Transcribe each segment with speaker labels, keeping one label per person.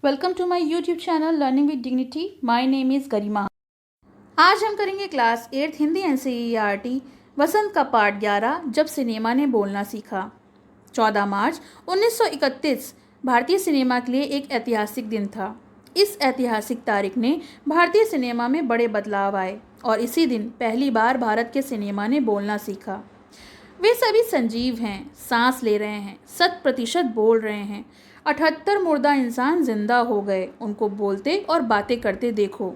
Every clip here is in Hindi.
Speaker 1: Welcome to my YouTube channel learning with dignity. My name is Garima. आज हम करेंगे क्लास 8 हिंदी एनसीईआरटी वसंत का पार्ट 11 जब सिनेमा ने बोलना सीखा। 14 मार्च 1931 भारतीय सिनेमा के लिए एक ऐतिहासिक दिन था। इस ऐतिहासिक तारीख ने भारतीय सिनेमा में बड़े बदलाव आए और इसी दिन पहली बार भारत के सिनेमा ने बोलना सीखा। वे सभी संजीव हैं, सांस ले रहे हैं, 100% बोल रहे हैं। 78 मुर्दा इंसान जिंदा हो गए, उनको बोलते और बातें करते देखो।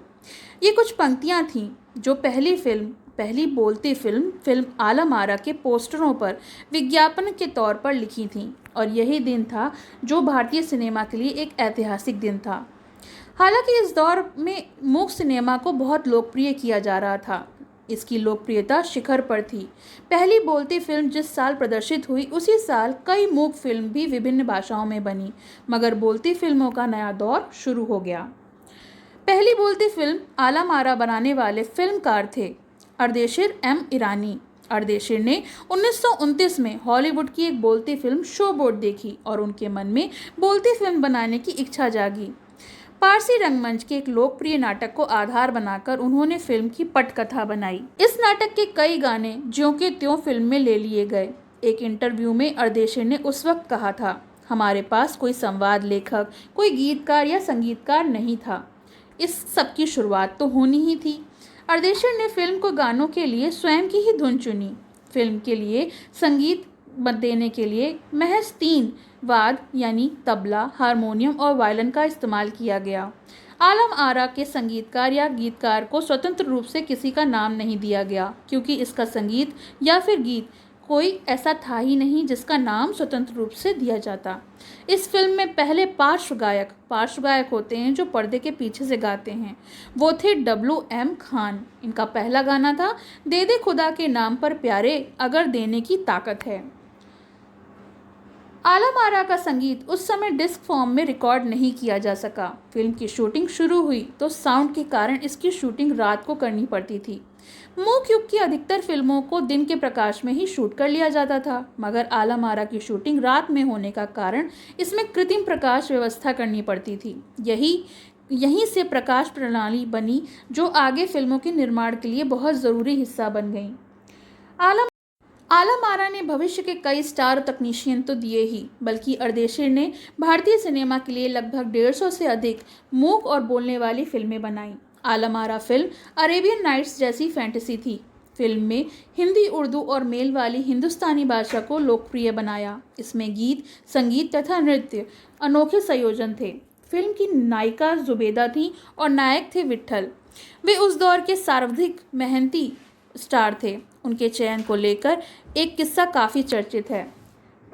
Speaker 1: ये कुछ पंक्तियाँ थीं जो पहली बोलती फिल्म आलम आरा के पोस्टरों पर विज्ञापन के तौर पर लिखी थीं और यही दिन था जो भारतीय सिनेमा के लिए एक ऐतिहासिक दिन था। हालांकि इस दौर में मूक सिनेमा को बहुत लोकप्रिय किया जा रहा था। इसकी लोकप्रियता शिखर पर थी। पहली बोलती फिल्म जिस साल प्रदर्शित हुई उसी साल कई मूक फिल्म भी विभिन्न भाषाओं में बनी, मगर बोलती फिल्मों का नया दौर शुरू हो गया। पहली बोलती फिल्म आलम आरा बनाने वाले फिल्मकार थे अर्देशीर एम ईरानी। अर्देशीर ने 1929 में हॉलीवुड की एक बोलती फिल्म शो बोट देखी और उनके मन में बोलती फिल्म बनाने की इच्छा जागी। पारसी रंगमंच के एक लोकप्रिय नाटक को आधार बनाकर उन्होंने फिल्म की पटकथा बनाई। इस नाटक के कई गाने ज्यों के त्यों फिल्म में ले लिए गए। एक इंटरव्यू में अर्देशीर ने उस वक्त कहा था, हमारे पास कोई संवाद लेखक, कोई गीतकार या संगीतकार नहीं था। इस सब की शुरुआत तो होनी ही थी। अर्देशीर ने फिल्म को गानों के लिए स्वयं की ही धुन चुनी। फिल्म के लिए संगीत देने के लिए महज 3 वाद्य यानी तबला, हारमोनियम और वायलिन का इस्तेमाल किया गया। आलम आरा के संगीतकार या गीतकार को स्वतंत्र रूप से किसी का नाम नहीं दिया गया, क्योंकि इसका संगीत या फिर गीत कोई ऐसा था ही नहीं जिसका नाम स्वतंत्र रूप से दिया जाता। इस फिल्म में पहले पार्श्व गायक होते हैं जो पर्दे के पीछे से गाते हैं। वो थे WM खान। इनका पहला गाना था दे दे खुदा के नाम पर प्यारे, अगर देने की ताकत है। आलम आरा का संगीत उस समय डिस्क फॉर्म में रिकॉर्ड नहीं किया जा सका। फिल्म की शूटिंग शुरू हुई तो साउंड के कारण इसकी शूटिंग रात को करनी पड़ती थी। मूक युग की अधिकतर फिल्मों को दिन के प्रकाश में ही शूट कर लिया जाता था, मगर आलम आरा की शूटिंग रात में होने का कारण इसमें कृत्रिम प्रकाश व्यवस्था करनी पड़ती थी। यहीं से प्रकाश प्रणाली बनी जो आगे फिल्मों के निर्माण के लिए बहुत ज़रूरी हिस्सा बन गई। आलम आरा ने भविष्य के कई स्टार तकनीशियन तो दिए ही, बल्कि अर्देशीर ने भारतीय सिनेमा के लिए लगभग 150 से अधिक मूक और बोलने वाली फिल्में बनाईं। Alam Ara film Arabian nights जैसी फैंटेसी थी। फिल्म में हिंदी, उर्दू और मेल वाली हिंदुस्तानी भाषा को लोकप्रिय बनाया। इसमें गीत, संगीत तथा नृत्य अनोखे संयोजन थे। फिल्म की नायिका जुबेदा थी और नायक थे विट्ठल। वे उस दौर के सर्वाधिक मेहनती स्टार थे। उनके चयन को लेकर एक किस्सा काफ़ी चर्चित है।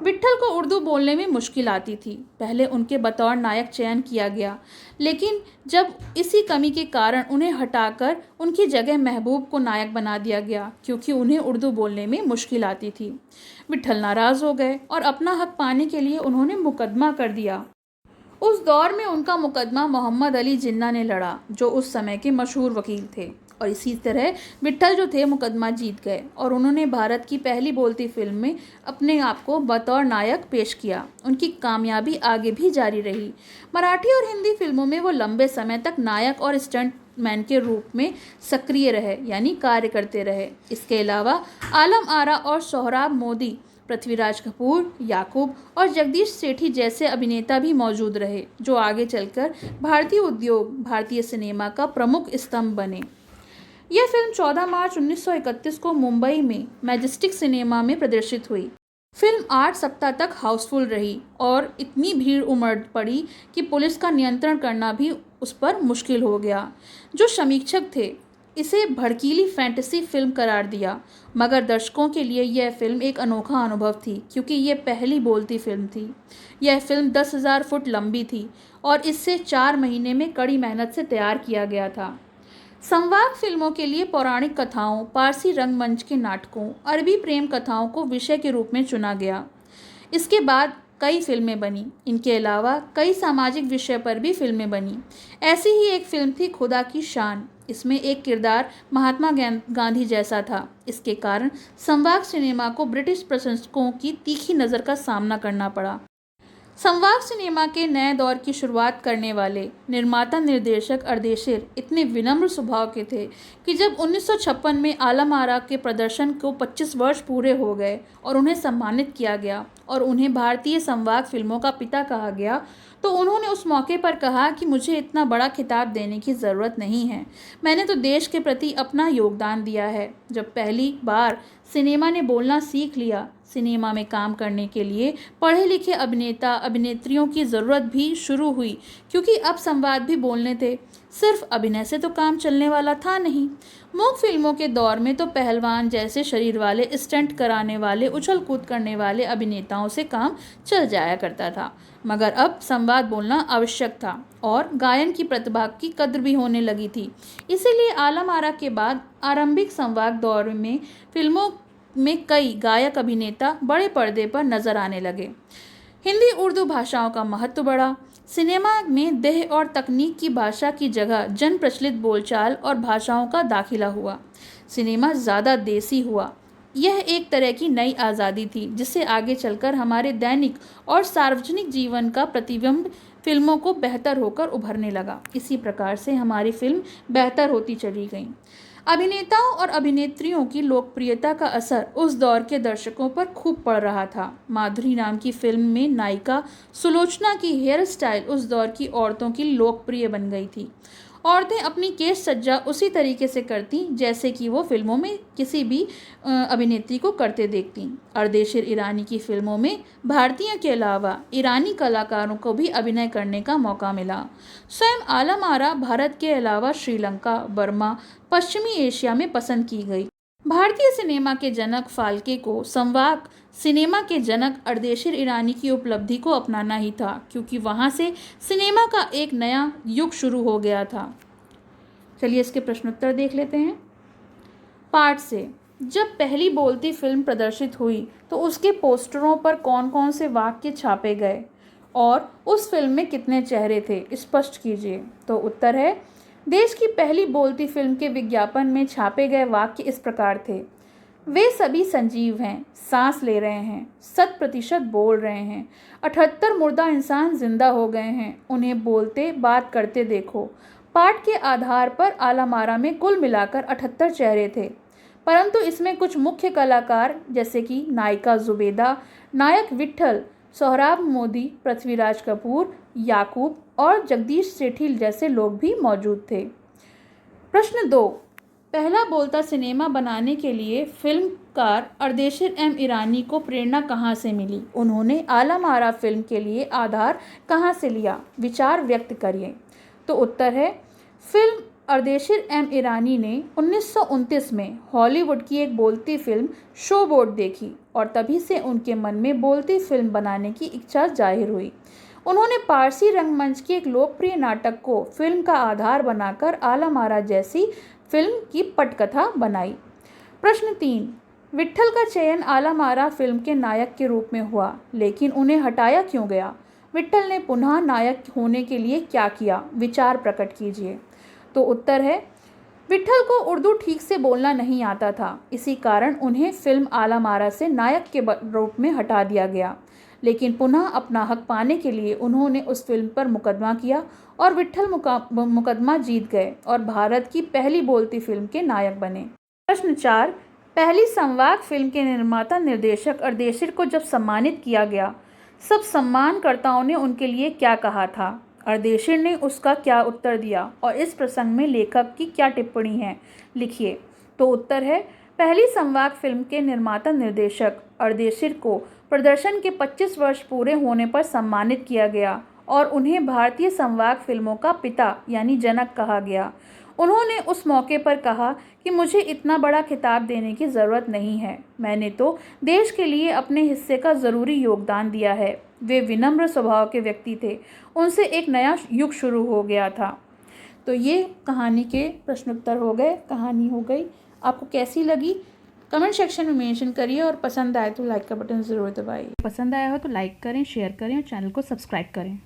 Speaker 1: विट्ठल को उर्दू बोलने में मुश्किल आती थी। पहले उनके बतौर नायक चयन किया गया, लेकिन जब इसी कमी के कारण उन्हें हटाकर उनकी जगह महबूब को नायक बना दिया गया, क्योंकि उन्हें उर्दू बोलने में मुश्किल आती थी। विट्ठल नाराज़ हो गए और अपना हक पाने के लिए उन्होंने मुकदमा कर दिया। उस दौर में उनका मुकदमा मोहम्मद अली जिन्ना ने लड़ा, जो उस समय के मशहूर वकील थे, और इसी तरह विट्ठल जो थे मुकदमा जीत गए और उन्होंने भारत की पहली बोलती फिल्म में अपने आप को बतौर नायक पेश किया। उनकी कामयाबी आगे भी जारी रही। मराठी और हिंदी फिल्मों में वो लंबे समय तक नायक और स्टंट मैन के रूप में सक्रिय रहे, यानी कार्य करते रहे। इसके अलावा आलम आरा और सोहराब मोदी, पृथ्वीराज कपूर, याकूब और जगदीश सेठी जैसे अभिनेता भी मौजूद रहे, जो आगे चलकर भारतीय सिनेमा का प्रमुख स्तंभ बने। यह फिल्म 14 मार्च 1931 को मुंबई में मैजेस्टिक सिनेमा में प्रदर्शित हुई। फिल्म 8 सप्ताह तक हाउसफुल रही और इतनी भीड़ उमड़ पड़ी कि पुलिस का नियंत्रण करना भी उस पर मुश्किल हो गया। जो समीक्षक थे इसे भड़कीली फैंटेसी फिल्म करार दिया, मगर दर्शकों के लिए यह फिल्म एक अनोखा अनुभव थी, क्योंकि यह पहली बोलती फिल्म थी। यह फिल्म 10,000 फुट लंबी थी और इसे 4 महीने में कड़ी मेहनत से तैयार किया गया था। संवाद फिल्मों के लिए पौराणिक कथाओं, पारसी रंगमंच के नाटकों, अरबी प्रेम कथाओं को विषय के रूप में चुना गया। इसके बाद कई फिल्में बनी। इनके अलावा कई सामाजिक विषय पर भी फिल्में बनी। ऐसी ही एक फिल्म थी खुदा की शान। इसमें एक किरदार महात्मा गांधी जैसा था। इसके कारण संवाद सिनेमा को ब्रिटिश प्रशंसकों की तीखी नज़र का सामना करना पड़ा। संवाद सिनेमा के नए दौर की शुरुआत करने वाले निर्माता निर्देशक अर्देशिर इतने विनम्र स्वभाव के थे कि जब 1956 में आलम आरा के प्रदर्शन को 25 वर्ष पूरे हो गए और उन्हें सम्मानित किया गया और उन्हें भारतीय संवाद फिल्मों का पिता कहा गया, तो उन्होंने उस मौके पर कहा कि मुझे इतना बड़ा खिताब देने की ज़रूरत नहीं है, मैंने तो देश के प्रति अपना योगदान दिया है। जब पहली बार सिनेमा ने बोलना सीख लिया, सिनेमा में काम करने के लिए पढ़े लिखे अभिनेता अभिनेत्रियों की ज़रूरत भी शुरू हुई, क्योंकि अब संवाद भी बोलने थे, सिर्फ अभिनय से तो काम चलने वाला था नहीं। मूक फिल्मों के दौर में तो पहलवान जैसे शरीर वाले, स्टंट कराने वाले, उछल कूद करने वाले अभिनेताओं से काम चल जाया करता था, मगर अब संवाद बोलना आवश्यक था और गायन की प्रतिभा की कद्र भी होने लगी थी। इसीलिए आलम आरा के बाद आरंभिक संवाद दौर में फिल्मों में कई गायक अभिनेता बड़े पर्दे पर नजर आने लगे। हिंदी उर्दू भाषाओं का महत्व बढ़ा। सिनेमा में देह और तकनीक की भाषा की जगह जन प्रचलित बोलचाल और भाषाओं का दाखिला हुआ। सिनेमा ज़्यादा देसी हुआ। यह एक तरह की नई आज़ादी थी जिससे आगे चलकर हमारे दैनिक और सार्वजनिक जीवन का प्रतिबिंब फिल्मों को बेहतर होकर उभरने लगा। इसी प्रकार से हमारी फिल्म बेहतर होती चली गई। अभिनेताओं और अभिनेत्रियों की लोकप्रियता का असर उस दौर के दर्शकों पर खूब पड़ रहा था। माधुरी नाम की फिल्म में नायिका सुलोचना की हेयर स्टाइल उस दौर की औरतों की लोकप्रिय बन गई थी। औरतें अपनी केश सज्जा उसी तरीके से करती जैसे कि वो फिल्मों में किसी भी अभिनेत्री को करते देखती। अर्देशिर ईरानी की फिल्मों में भारतीय के अलावा ईरानी कलाकारों को भी अभिनय करने का मौका मिला। स्वयं आलम आरा भारत के अलावा श्रीलंका, बर्मा, पश्चिमी एशिया में पसंद की गई। भारतीय सिनेमा के जनक फाल्के को संवाद सिनेमा के जनक अर्देशिर ईरानी की उपलब्धि को अपनाना ही था, क्योंकि वहां से सिनेमा का एक नया युग शुरू हो गया था। चलिए इसके प्रश्नोत्तर देख लेते हैं। पार्ट से जब पहली बोलती फिल्म प्रदर्शित हुई तो उसके पोस्टरों पर कौन कौन से वाक्य छापे गए और उस फिल्म में कितने चेहरे थे, स्पष्ट कीजिए। तो उत्तर है, देश की पहली बोलती फिल्म के विज्ञापन में छापे गए वाक्य इस प्रकार थे: वे सभी संजीव हैं, सांस ले रहे हैं, 100% बोल रहे हैं, 78 मुर्दा इंसान जिंदा हो गए हैं, उन्हें बोलते बात करते देखो। पाठ के आधार पर आलम आरा में कुल मिलाकर 78 चेहरे थे, परंतु इसमें कुछ मुख्य कलाकार जैसे कि नायिका जुबेदा, नायक विट्ठल, सोहराब मोदी, पृथ्वीराज कपूर, याकूब और जगदीश सेठी जैसे लोग भी मौजूद थे। प्रश्न 2, पहला बोलता सिनेमा बनाने के लिए फिल्मकार अर्देशिर एम ईरानी को प्रेरणा कहाँ से मिली? उन्होंने आलम आरा फिल्म के लिए आधार कहाँ से लिया? विचार व्यक्त करिए। तो उत्तर है, फिल्म अर्देशिर एम ईरानी ने 1929 में हॉलीवुड की एक बोलती फिल्म शो बोट देखी और तभी से उनके मन में बोलती फिल्म बनाने की इच्छा जाहिर हुई। उन्होंने पारसी रंगमंच के एक लोकप्रिय नाटक को फिल्म का आधार बनाकर आलम आरा जैसी फिल्म की पटकथा बनाई। प्रश्न 3, विट्ठल का चयन आलम आरा फिल्म के नायक के रूप में हुआ, लेकिन उन्हें हटाया क्यों गया? विट्ठल ने पुनः नायक होने के लिए क्या किया? विचार प्रकट कीजिए। तो उत्तर है, विट्ठल को उर्दू ठीक से बोलना नहीं आता था, इसी कारण उन्हें फिल्म आलम आरा से नायक के रूप में हटा दिया गया, लेकिन पुनः अपना हक पाने के लिए उन्होंने उस फिल्म पर मुकदमा किया और विट्ठल मुकदमा जीत गए और भारत की पहली बोलती फिल्म के नायक बने। प्रश्न 4, पहली संवाद फिल्म के निर्माता निर्देशक अर्देशिर को जब सम्मानित किया गया, सब सम्मानकर्ताओं ने उनके लिए क्या कहा था? अर्देशिर ने उसका क्या उत्तर दिया और इस प्रसंग में लेखक की क्या टिप्पणी है, लिखिए। तो उत्तर है, पहली संवाद फिल्म के निर्माता निर्देशक अर्देशिर को प्रदर्शन के 25 वर्ष पूरे होने पर सम्मानित किया गया और उन्हें भारतीय संवाद फिल्मों का पिता यानी जनक कहा गया। उन्होंने उस मौके पर कहा कि मुझे इतना बड़ा खिताब देने की ज़रूरत नहीं है, मैंने तो देश के लिए अपने हिस्से का ज़रूरी योगदान दिया है। वे विनम्र स्वभाव के व्यक्ति थे, उनसे एक नया युग शुरू हो गया था। तो ये कहानी के प्रश्नोत्तर हो गए, कहानी हो गई। आपको कैसी लगी कमेंट सेक्शन में मेंशन करिए और पसंद आए तो लाइक का बटन ज़रूर दबाइए। पसंद आया हो तो लाइक करें, शेयर करें और चैनल को सब्सक्राइब करें।